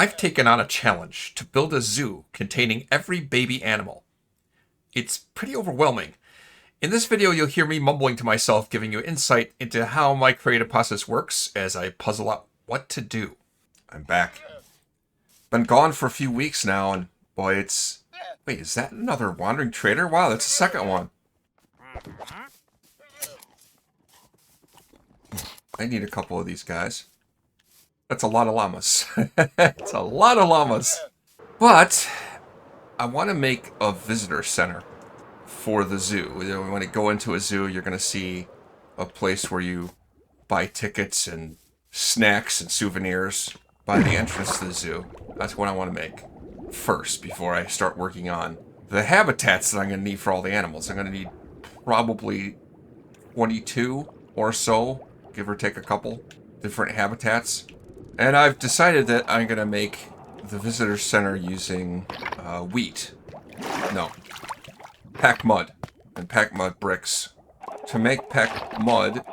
I've taken on a challenge to build a zoo containing every baby animal. It's pretty overwhelming. In this video, you'll hear me mumbling to myself, giving you insight into how my creative process works as I puzzle out what to do. I'm back. Been gone for a few weeks now, and boy, it's... Wait, is that another wandering trader? Wow, that's the second one. I need a couple of these guys. That's a lot of llamas. It's a lot of llamas. But I want to make a visitor center for the zoo. When you go into a zoo, you're going to see a place where you buy tickets and snacks and souvenirs by the entrance to the zoo. That's what I want to make first before I start working on the habitats that I'm going to need for all the animals. I'm going to need probably 22 or so, give or take a couple, different habitats. And I've decided that I'm going to make the visitor center using wheat. No. Packed mud. And packed mud bricks. To make packed mud,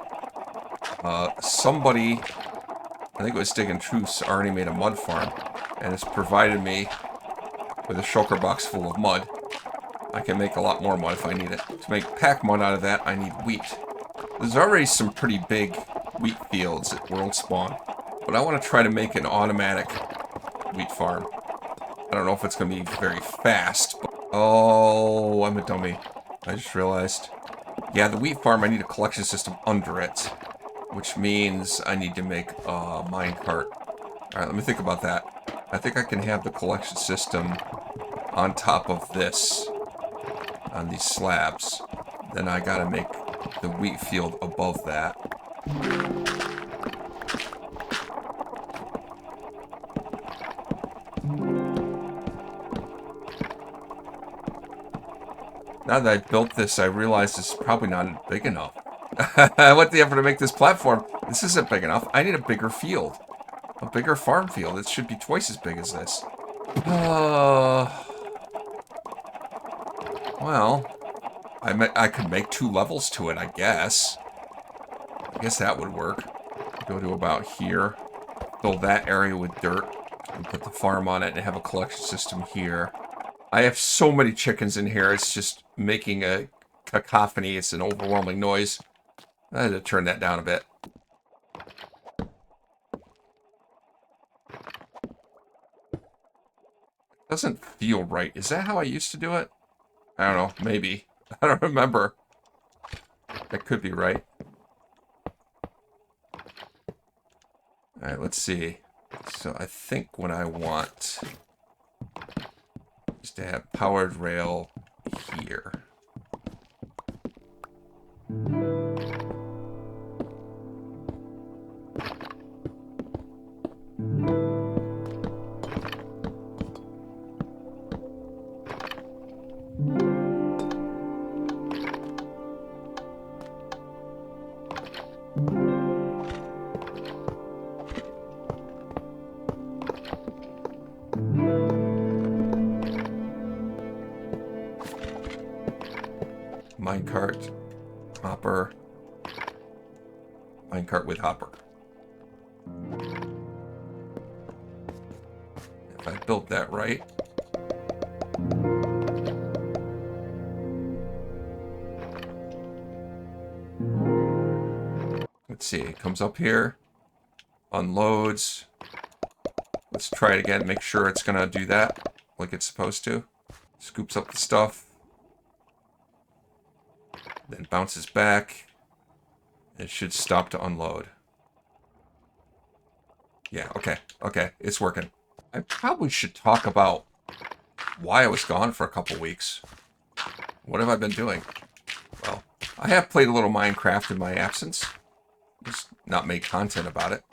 somebody, I think it was Dig and Truce, already made a mud farm. And it's provided me with a shulker box full of mud. I can make a lot more mud if I need it. To make packed mud out of that, I need wheat. There's already some pretty big wheat fields at World Spawn. But I want to try to make an automatic wheat farm. I don't know if it's going to be very fast. But oh, I'm a dummy. I just realized. Yeah, the wheat farm, I need a collection system under it. Which means I need to make a minecart. Alright, let me think about that. I think I can have the collection system on top of this. On these slabs. Then I gotta make the wheat field above that. Now that I built this, I realize it's probably not big enough. I went the effort to make this platform. This isn't big enough. I need a bigger field. A bigger farm field. It should be twice as big as this. Well, I could make 2 levels to it, I guess. I guess that would work. Go to about here. Fill that area with dirt. And put the farm on it and have a collection system here. I have so many chickens in here, it's just making a cacophony. It's an overwhelming noise. I had to turn that down a bit. Doesn't feel right. Is that how I used to do it? I don't know. Maybe. I don't remember. That could be right. Alright, let's see. So I think what I want is to have powered rail here. Minecart, hopper, minecart with hopper. If I built that right. Let's see, it comes up here, unloads. Let's try it again, make sure it's gonna do that like it's supposed to. Scoops up the stuff. Then bounces back. It should stop to unload. Yeah, okay. Okay, it's working. I probably should talk about why I was gone for a couple weeks. What have I been doing? Well, I have played a little Minecraft in my absence. Just not made content about it.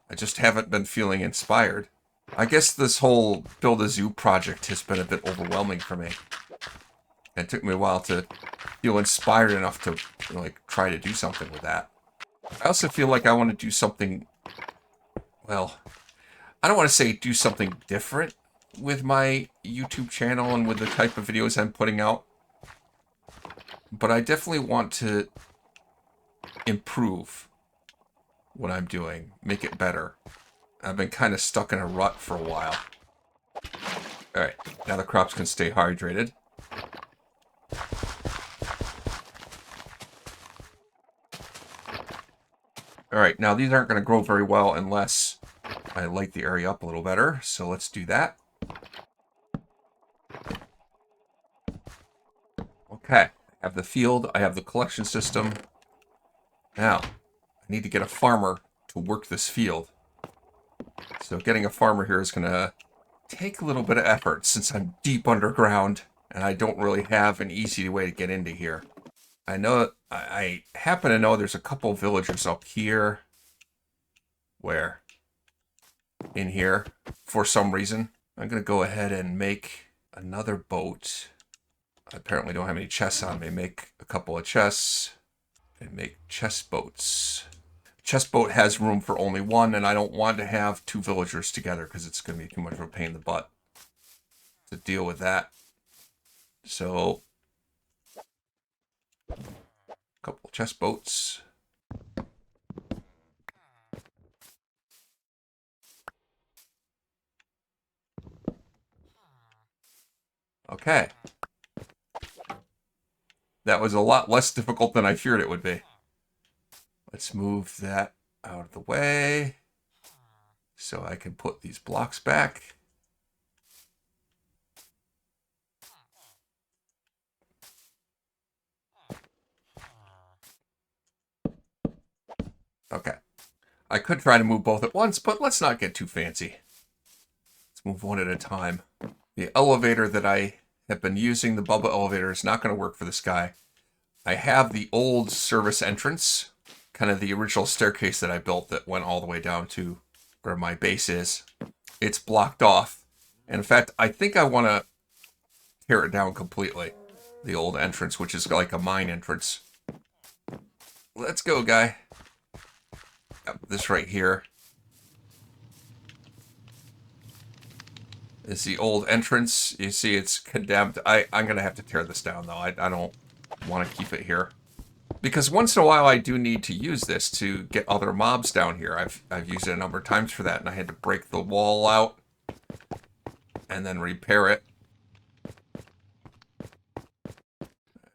I just haven't been feeling inspired. I guess this whole Build a Zoo project has been a bit overwhelming for me. And it took me a while to feel inspired enough to, like, try to do something with that. I also feel like I want to do something, well, I don't want to say do something different with my YouTube channel and with the type of videos I'm putting out. But I definitely want to improve what I'm doing, make it better. I've been kind of stuck in a rut for a while. Alright, now the crops can stay hydrated. Alright, now these aren't going to grow very well unless I light the area up a little better. So let's do that. Okay, I have the field, I have the collection system. Now, I need to get a farmer to work this field. So getting a farmer here is going to take a little bit of effort since I'm deep underground and I don't really have an easy way to get into here. I know, I happen to know there's a couple villagers up here. Where? In here, for some reason. I'm going to go ahead and make another boat. I apparently don't have any chests on me. Make a couple of chests and make chest boats. Chest boat has room for only one, and I don't want to have two villagers together because it's going to be too much of a pain in the butt to deal with that. So, a couple of chest boats. Okay. That was a lot less difficult than I feared it would be. Let's move that out of the way so I can put these blocks back. Okay. I could try to move both at once, but let's not get too fancy. Let's move one at a time. The elevator that I have been using, the bubble elevator, is not going to work for this guy. I have the old service entrance, kind of the original staircase that I built that went all the way down to where my base is. It's blocked off. And in fact, I think I want to tear it down completely. The old entrance, which is like a mine entrance. Let's go, guy. Yep, this right here is the old entrance. You see it's condemned. I'm going to have to tear this down, though. I don't want to keep it here. Because once in a while I do need to use this to get other mobs down here. I've used it a number of times for that, and I had to break the wall out and then repair it.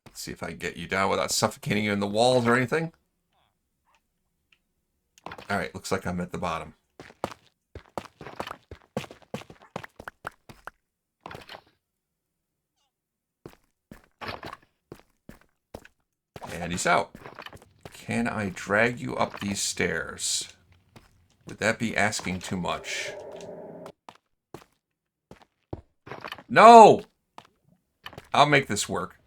Let's see if I can get you down without suffocating you in the walls or anything. Alright, looks like I'm at the bottom. And he's out. Can I drag you up these stairs? Would that be asking too much? No! I'll make this work.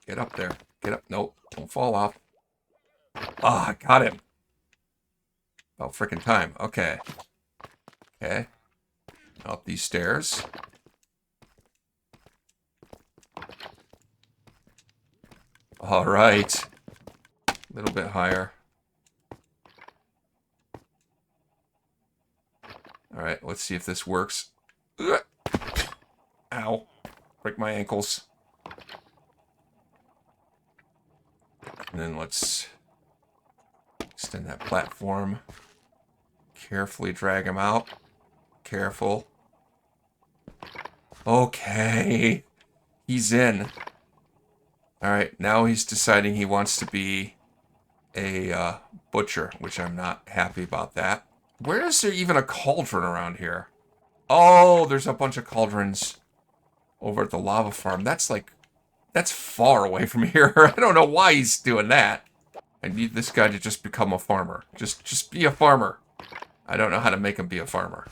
Get up there. Get up. Nope. Don't fall off. Ah, I got him. About frickin' time. Okay. Okay. Up these stairs. All right. A little bit higher. All right, let's see if this works. Ugh. Ow. Break my ankles. And then let's extend that platform. Carefully drag him out. Careful. Okay. He's in. Alright, now he's deciding he wants to be a butcher, which I'm not happy about that. Where is there even a cauldron around here? Oh, there's a bunch of cauldrons over at the lava farm. That's far away from here. I don't know why he's doing that. I need this guy to just become a farmer. Just be a farmer. I don't know how to make him be a farmer.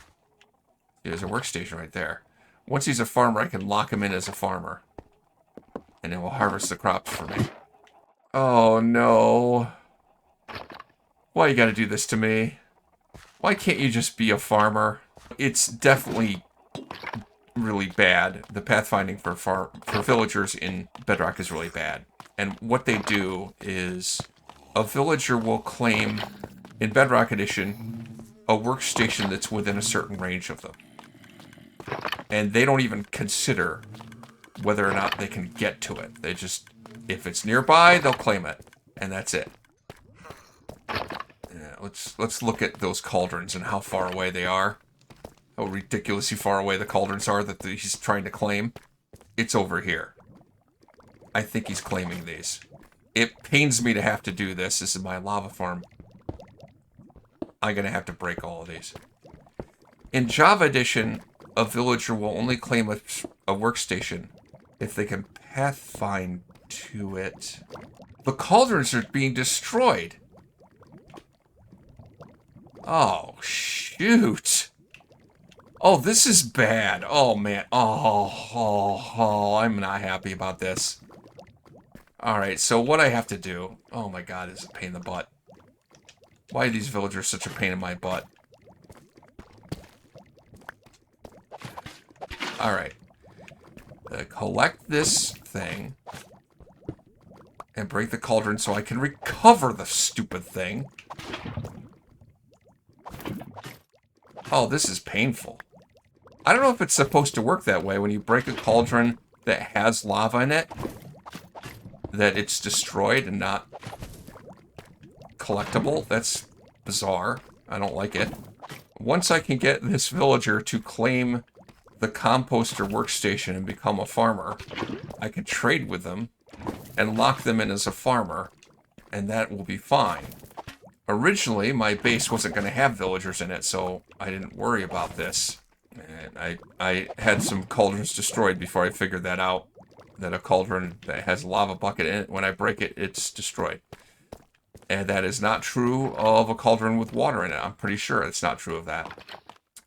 There's a workstation right there. Once he's a farmer, I can lock him in as a farmer. And it will harvest the crops for me. Oh, no. Why you gotta do this to me? Why can't you just be a farmer? It's definitely really bad. The pathfinding for villagers in Bedrock is really bad. And what they do is a villager will claim, in Bedrock Edition, a workstation that's within a certain range of them. And they don't even consider whether or not they can get to it. They just, if it's nearby, they'll claim it. And that's it. let's look at those cauldrons and how far away they are. How ridiculously far away the cauldrons are that he's trying to claim. It's over here. I think he's claiming these. It pains me to have to do this. This is my lava farm. I'm going to have to break all of these. In Java Edition, a villager will only claim a workstation if they can pathfind to it. The cauldrons are being destroyed. Oh, shoot. Oh, this is bad. Oh, man. Oh, I'm not happy about this. Alright, so what I have to do... Oh my god, this is a pain in the butt. Why are these villagers such a pain in my butt? Alright. Collect this thing. And break the cauldron so I can recover the stupid thing. Oh, this is painful. I don't know if it's supposed to work that way. When you break a cauldron that has lava in it, that it's destroyed and not collectible. That's bizarre. I don't like it. Once I can get this villager to claim the composter workstation and become a farmer, I can trade with them and lock them in as a farmer, and that will be fine. Originally, my base wasn't going to have villagers in it, so I didn't worry about this. And I had some cauldrons destroyed before I figured that out. That a cauldron that has a lava bucket in it, when I break it, it's destroyed. And that is not true of a cauldron with water in it. I'm pretty sure it's not true of that.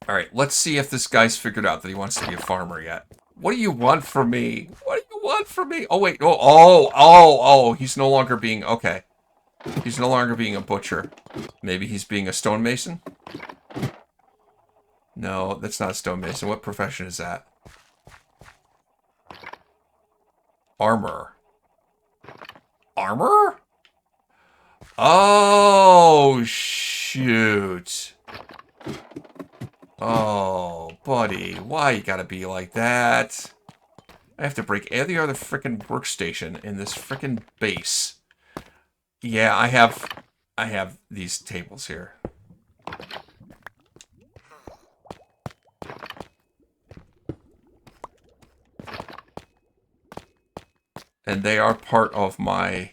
Alright, let's see if this guy's figured out that he wants to be a farmer yet. What do you want from me? What do you want from me? Oh, wait. Oh, he's no longer being... Okay. He's no longer being a butcher. Maybe he's being a stonemason? No, that's not a stonemason. What profession is that? Armor. Armor? Oh, shoot. Oh, buddy. Why you gotta be like that? I have to break every other frickin' workstation in this frickin' base. Yeah, I have these tables here. And they are part of my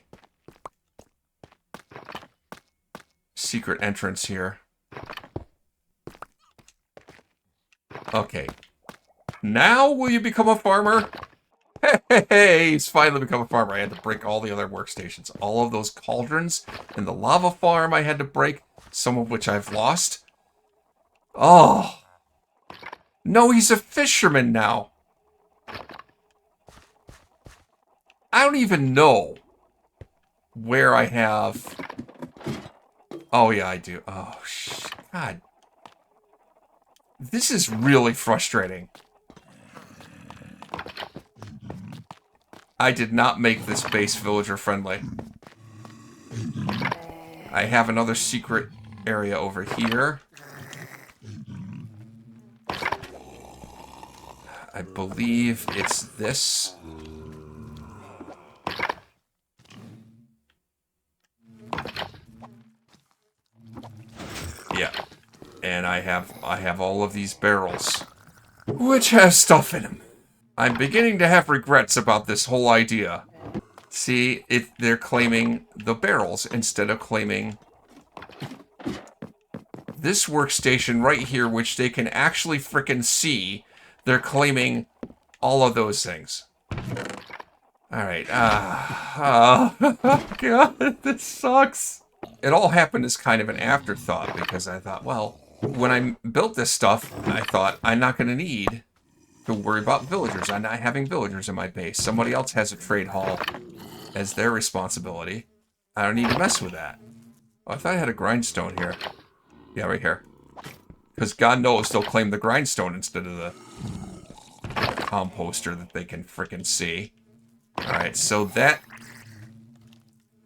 secret entrance here. Okay. Now will you become a farmer? Hey, he's finally become a farmer. I had to break all the other workstations. All of those cauldrons in the lava farm I had to break, some of which I've lost. Oh. No, he's a fisherman now. I don't even know where I have... Oh, yeah, I do. Oh, God. This is really frustrating. I did not make this base villager friendly. I have another secret area over here. I believe it's this. Yeah. And I have all of these barrels, which have stuff in them. I'm beginning to have regrets about this whole idea. See, they're claiming the barrels instead of claiming this workstation right here, which they can actually frickin' see. They're claiming all of those things. Alright, God, this sucks. It all happened as kind of an afterthought, because I thought, well, when I built this stuff, I thought, I'm not going to need to worry about villagers. I'm not having villagers in my base. Somebody else has a trade hall as their responsibility. I don't need to mess with that. Oh, I thought I had a grindstone here. Yeah, right here. Because God knows they'll claim the grindstone instead of the composter that they can frickin' see. Alright, so that...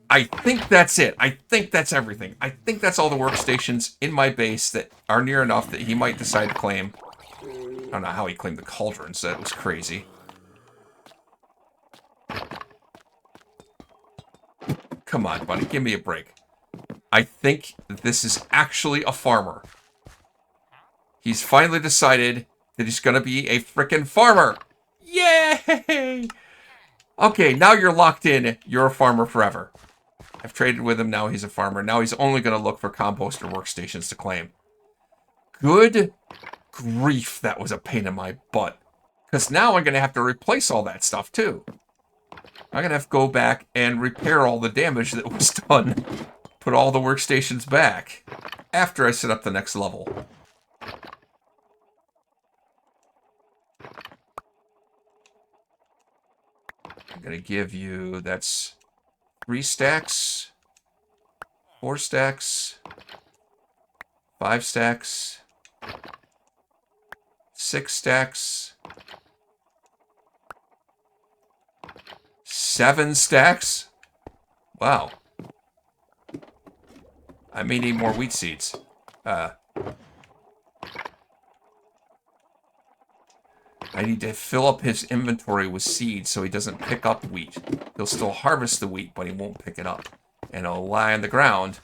I think that's it. I think that's everything. I think that's all the workstations in my base that are near enough that he might decide to claim. I don't know how he claimed the cauldrons. That was crazy. Come on, buddy. Give me a break. I think this is actually a farmer. He's finally decided that he's going to be a frickin' farmer. Yay! Okay, now you're locked in. You're a farmer forever. I've traded with him. Now he's a farmer. Now he's only going to look for composter workstations to claim. Good grief, that was a pain in my butt. Because now I'm going to have to replace all that stuff, too. I'm going to have to go back and repair all the damage that was done. Put all the workstations back after I set up the next level. I'm going to give you, that's 3 stacks, 4 stacks, 5 stacks, 6 stacks, 7 stacks. Wow. I may need more wheat seeds. I need to fill up his inventory with seeds so he doesn't pick up wheat. He'll still harvest the wheat, but he won't pick it up. And it'll lie on the ground.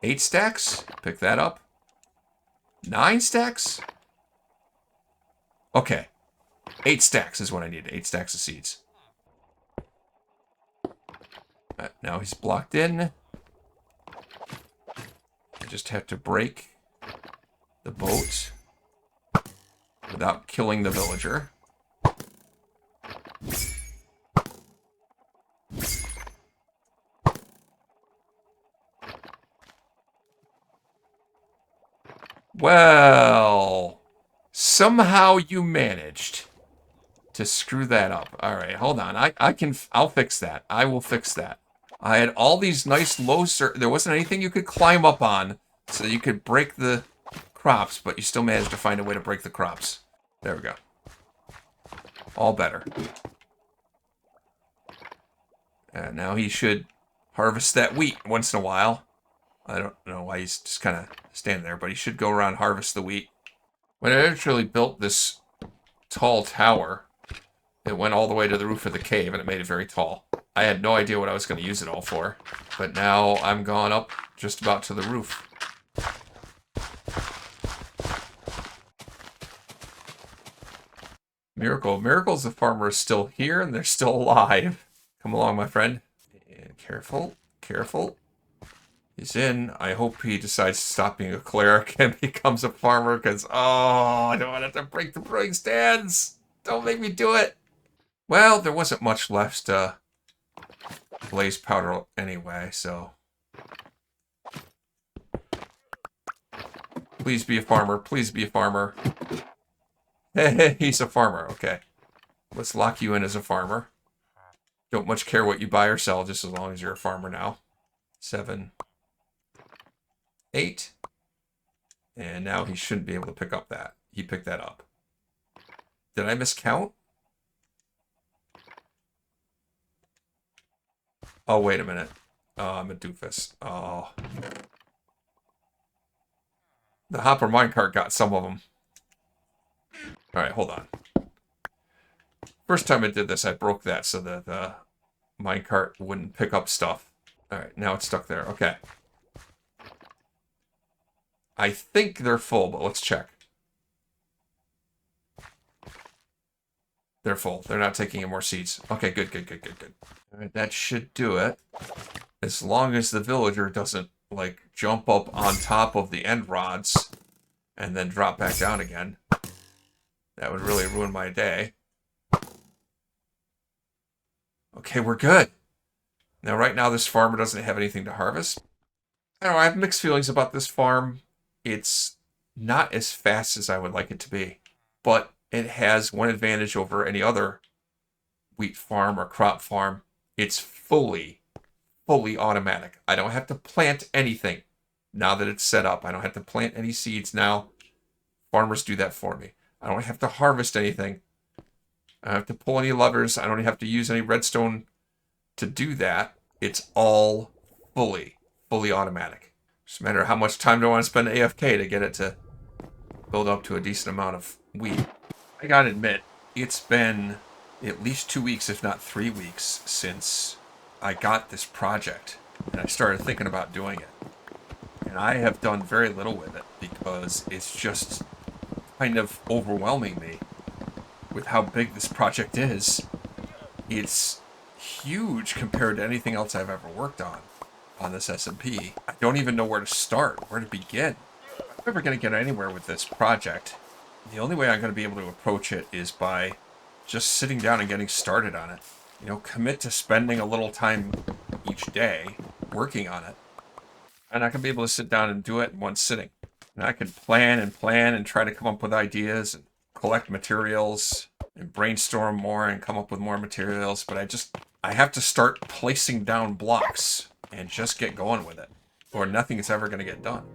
Eight stacks? Pick that up. 9 stacks? Okay. 8 stacks is what I need. 8 stacks of seeds. Now he's blocked in. I just have to break the boat without killing the villager. Well, somehow you managed to screw that up. All right, hold on. I'll fix that. I will fix that. I had all these nice low there wasn't anything you could climb up on so you could break the crops, but you still managed to find a way to break the crops. There we go. All better. And now he should harvest that wheat once in a while. I don't know why he's just kind of standing there, but he should go around and harvest the wheat. When I actually built this tall tower, it went all the way to the roof of the cave, and it made it very tall. I had no idea what I was going to use it all for, but now I'm gone up just about to the roof. Miracle. Miracle's the farmer is still here, and they're still alive. Come along, my friend. And careful, careful. He's in. I hope he decides to stop being a cleric and becomes a farmer, because, oh, I don't want to have to break the brewing stands. Don't make me do it. Well, there wasn't much left to blaze powder anyway, so. Please be a farmer. Please be a farmer. Hey, he's a farmer. Okay. Let's lock you in as a farmer. Don't much care what you buy or sell, just as long as you're a farmer now. 7, 8. And now he shouldn't be able to pick up that. He picked that up. Did I miscount? Oh, wait a minute. Oh, I'm a doofus. Oh. The hopper minecart got some of them. Alright, hold on. First time I did this, I broke that so that the minecart wouldn't pick up stuff. Alright, now it's stuck there. Okay. I think they're full, but let's check. They're full. They're not taking any more seeds. Okay, good, good, good, good, good. Alright, that should do it. As long as the villager doesn't, like, jump up on top of the end rods and then drop back down again. That would really ruin my day. Okay, we're good. Now, right now, this farmer doesn't have anything to harvest. I don't know, I have mixed feelings about this farm. It's not as fast as I would like it to be. But it has one advantage over any other wheat farm or crop farm. It's fully automatic. I don't have to plant anything now that it's set up. I don't have to plant any seeds now. Farmers do that for me. I don't have to harvest anything. I don't have to pull any levers. I don't have to use any redstone to do that. It's all fully automatic. Just a matter of how much time do I want to spend AFK to get it to build up to a decent amount of wheat. I gotta admit, it's been at least 2 weeks, if not 3 weeks, since I got this project and I started thinking about doing it. And I have done very little with it because it's just kind of overwhelming me with how big this project is. It's huge compared to anything else I've ever worked on this SMP. I don't even know where to start, where to begin. If I'm ever going to get anywhere with this project, the only way I'm going to be able to approach it is by just sitting down and getting started on it. You know, commit to spending a little time each day working on it. And I can be able to sit down and do it in one sitting. And I can plan and try to come up with ideas and collect materials and brainstorm more and come up with more materials. But I have to start placing down blocks and just get going with it, or nothing is ever going to get done.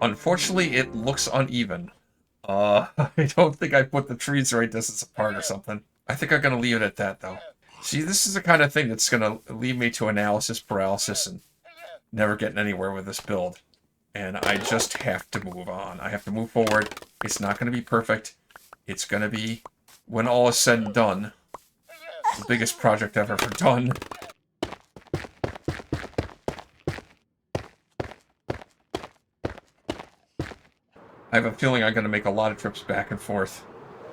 Unfortunately, it looks uneven. I don't think I put the trees the right distance apart or something. I think I'm going to leave it at that, though. See, this is the kind of thing that's going to lead me to analysis paralysis and never getting anywhere with this build. And I just have to move on. I have to move forward. It's not going to be perfect. It's going to be, when all is said and done, the biggest project I've ever done. I have a feeling I'm going to make a lot of trips back and forth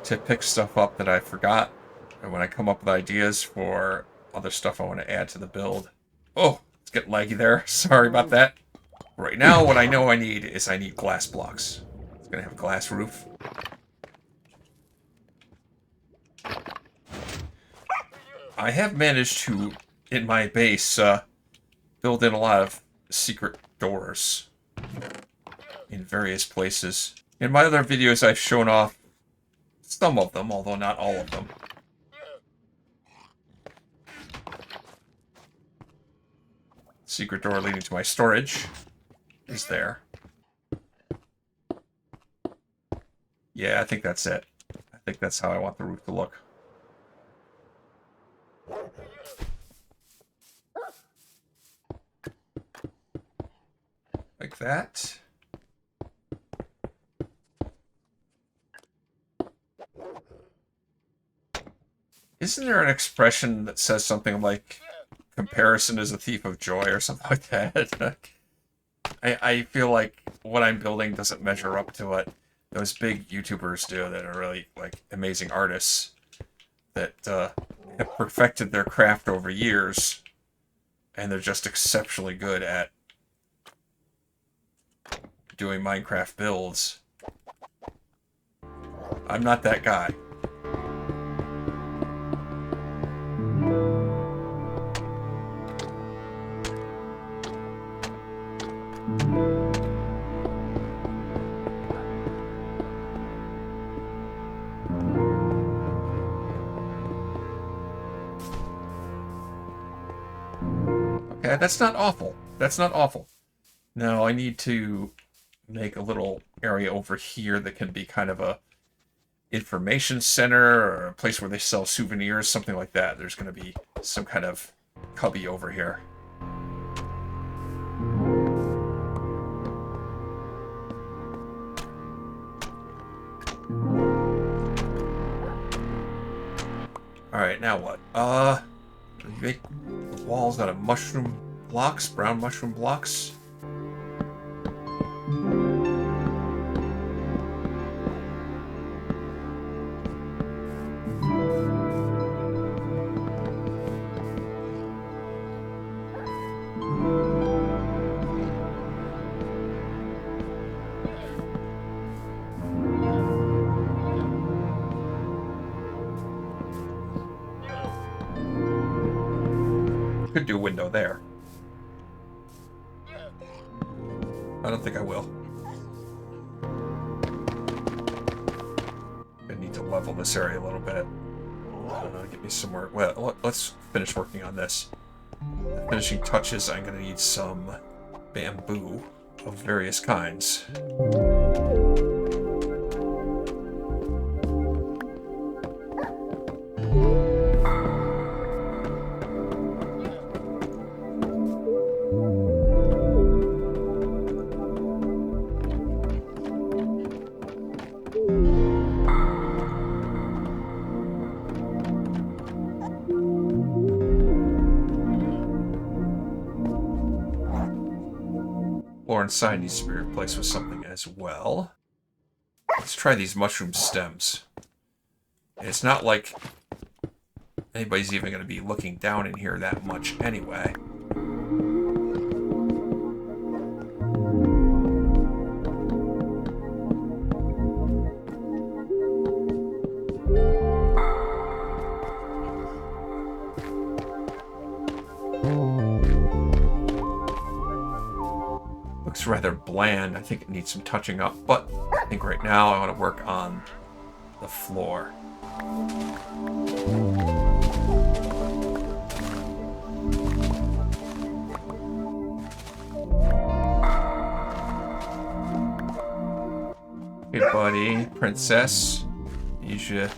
to pick stuff up that I forgot, and when I come up with ideas for other stuff I want to add to the build. Oh, it's getting laggy there. Sorry about that. Right now, what I know I need is I need glass blocks. It's going to have a glass roof. I have managed to, in my base, build in a lot of secret doors in various places. In my other videos, I've shown off some of them, although not all of them. Secret door leading to my storage is there. Yeah, I think that's it. I think that's how I want the roof to look. Like that. Isn't there an expression that says something like, comparison is a thief of joy, or something like that? I feel like what I'm building doesn't measure up to what those big YouTubers do that are really, like, amazing artists that have perfected their craft over years, and they're just exceptionally good at doing Minecraft builds. I'm not that guy. Okay, that's not awful. That's not awful. Now I need to make a little area over here that can be kind of a information center or a place where they sell souvenirs, something like that. There's going to be some kind of cubby over here. Alright, now what? Make the walls out of mushroom blocks, brown mushroom blocks. Could do a window there. I don't think I will. I need to level this area a little bit. Get me some more. Well, let's finish working on this. The finishing touches, I'm going to need some bamboo of various kinds. Floor inside needs to be replaced with something as well. Let's try these mushroom stems. It's not like anybody's even going to be looking down in here that much anyway. Looks rather bland. I think it needs some touching up, but I think right now I want to work on the floor. Hey buddy, princess, you should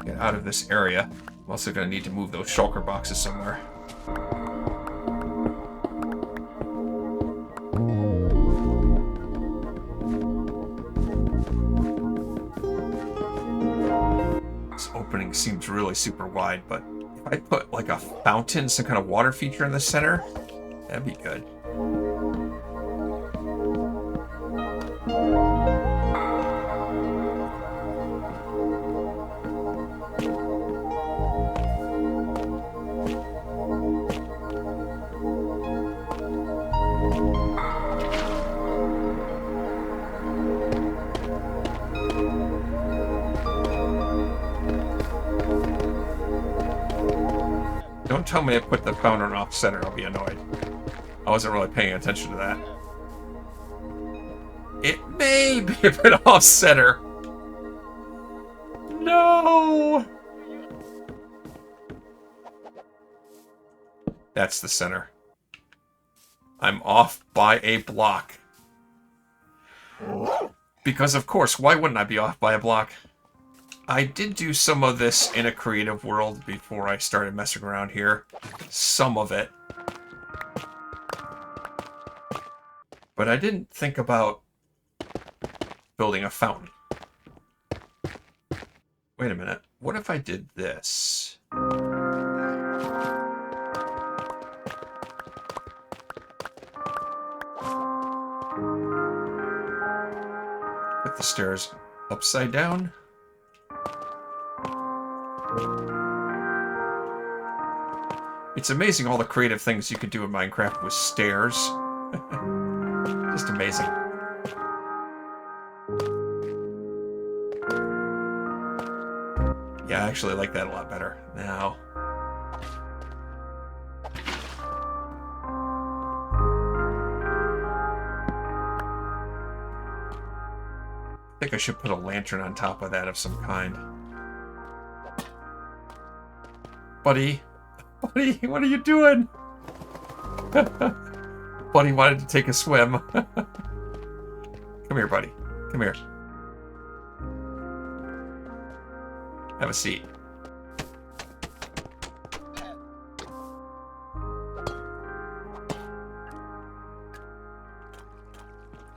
get out of this area. I'm also going to need to move those shulker boxes somewhere. This opening seems really super wide, but if I put like a fountain, some kind of water feature in the center, that'd be good. Don't tell me I put the fountain off center, I'll be annoyed. I wasn't really paying attention to that. It may be a bit off center. No! That's the center. I'm off by a block. Because of course, why wouldn't I be off by a block? I did do some of this in a creative world before I started messing around here. Some of it. But I didn't think about building a fountain. Wait a minute. What if I did this? Put the stairs upside down. It's amazing all the creative things you could do in Minecraft with stairs. Just amazing. Yeah, I actually like that a lot better. Now... I think I should put a lantern on top of that of some kind. Buddy, what are you doing? Buddy wanted to take a swim. Come here, buddy. Come here. Have a seat.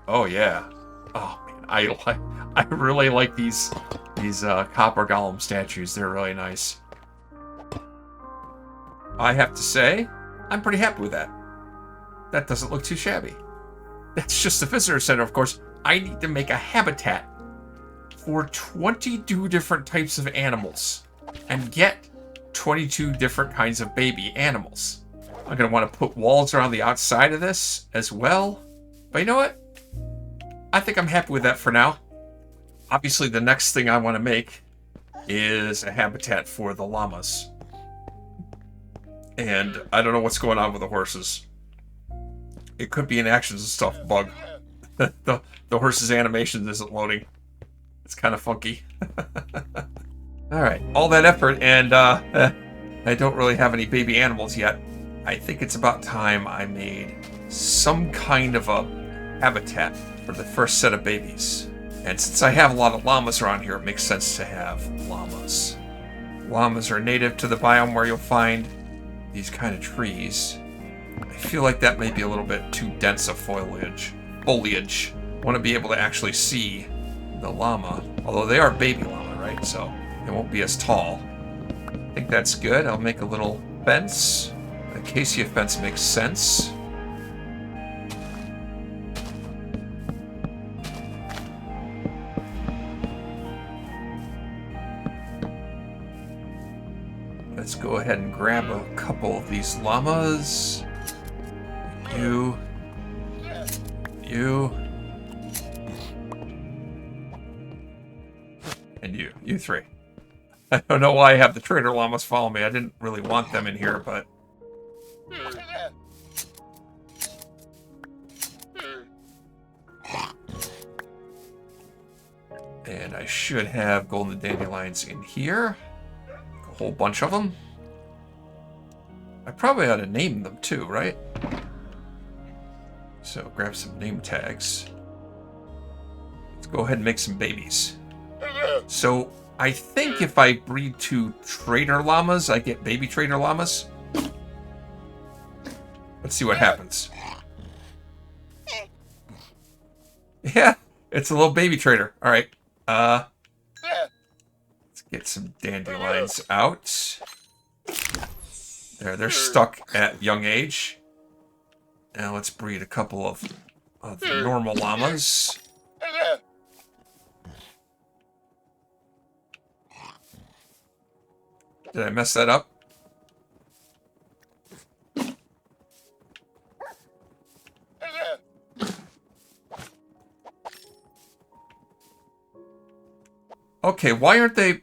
Oh yeah. Oh man, I really like these copper golem statues. They're really nice. I have to say, I'm pretty happy with that. That doesn't look too shabby. That's just the visitor center, of course. I need to make a habitat for 22 different types of animals and get 22 different kinds of baby animals. I'm going to want to put walls around the outside of this as well. But you know what? I think I'm happy with that for now. Obviously, the next thing I want to make is a habitat for the llamas. And I don't know what's going on with the horses. It could be an actions and stuff bug. The horse's animations isn't loading. It's kind of funky. Alright, all that effort and I don't really have any baby animals yet. I think it's about time I made some kind of a habitat for the first set of babies. And since I have a lot of llamas around here, it makes sense to have llamas. Llamas are native to the biome where you'll find these kind of trees. I feel like that may be a little bit too dense of foliage. I want to be able to actually see the llama. Although they are baby llama, right? So it won't be as tall. I think that's good. I'll make a little fence. The acacia fence makes sense. Let's go ahead and grab a couple of these llamas. You. And you. You three. I don't know why I have the trader llamas follow me. I didn't really want them in here, but... And I should have golden dandelions in here. A whole bunch of them. I probably ought to name them too, right? So grab some name tags. Let's go ahead and make some babies. So I think if I breed 2 trader llamas, I get baby trader llamas. Let's see what happens. Yeah, it's a little baby trader. All right. Let's get some dandelions out. There, they're stuck at young age. Now let's breed a couple of the normal llamas. Did I mess that up? Okay, why aren't they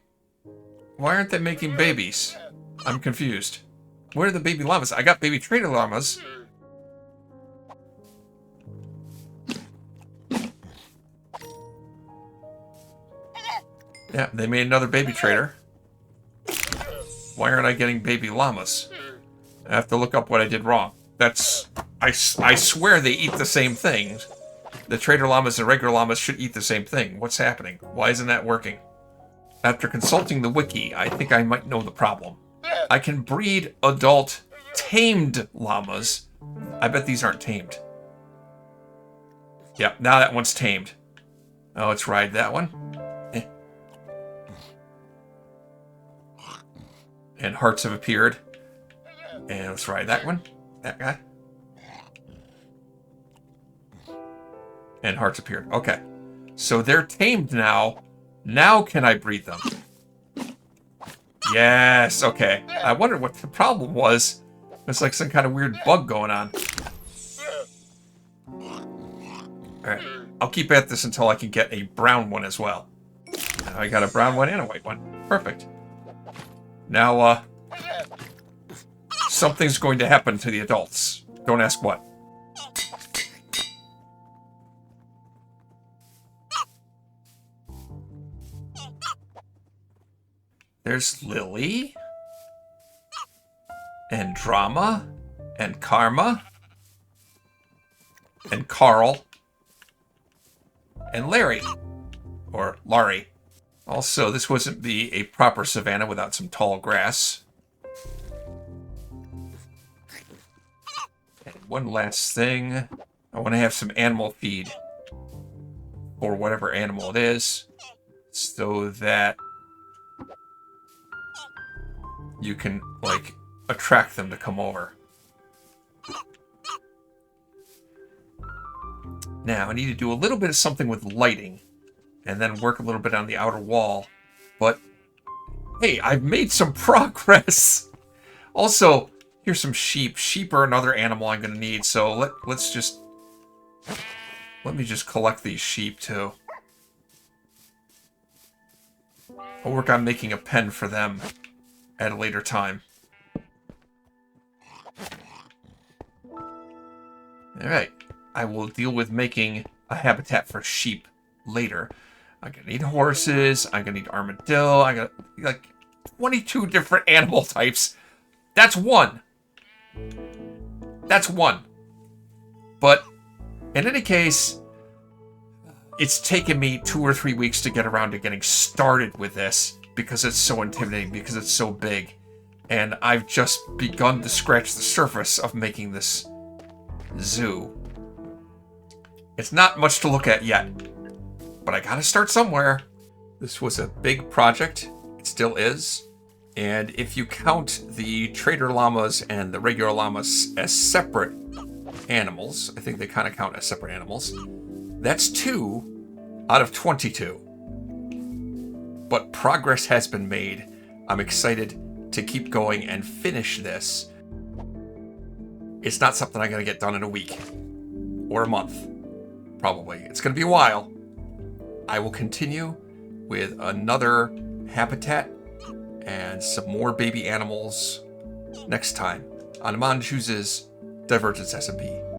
making babies? I'm confused. Where are the baby llamas? I got baby trader llamas. Yeah, they made another baby trader. Why aren't I getting baby llamas? I have to look up what I did wrong. That's... I swear they eat the same thing. The trader llamas and regular llamas should eat the same thing. What's happening? Why isn't that working? After consulting the wiki, I think I might know the problem. I can breed adult tamed llamas. I bet these aren't tamed. Yep, now that one's tamed. Oh, let's ride that one. And hearts have appeared. And let's ride that one. That guy. And hearts appeared. Okay. So they're tamed now. Now can I breed them? Yes, okay. I wondered what the problem was. It's like some kind of weird bug going on. Alright. I'll keep at this until I can get a brown one as well. Now I got a brown one and a white one. Perfect. Now, something's going to happen to the adults. Don't ask what. There's Lily. And Drama. And Karma. And Carl. And Larry. Or Larry. Also, this wouldn't be a proper savanna without some tall grass. And one last thing. I want to have some animal feed. For whatever animal it is. So that you can, like, attract them to come over. Now, I need to do a little bit of something with lighting. And then work a little bit on the outer wall. But, hey, I've made some progress! Also, here's some sheep. Sheep are another animal I'm going to need, so let me just collect these sheep, too. I'll work on making a pen for them at a later time. Alright, I will deal with making a habitat for sheep later. I'm gonna need horses, I'm gonna need armadillo, I got like 22 different animal types. That's one. That's one. But in any case, it's taken me 2 or 3 weeks to get around to getting started with this because it's so intimidating, because it's so big. And I've just begun to scratch the surface of making this zoo. It's not much to look at yet. But I gotta start somewhere. This was a big project. It still is. And if you count the trader llamas and the regular llamas as separate animals, I think they kind of count as separate animals, that's 2 out of 22. But progress has been made. I'm excited to keep going and finish this. It's not something I'm going to get done in a week or a month, probably. It's going to be a while. I will continue with another habitat and some more baby animals next time on Amon Chooses Divergence SMP.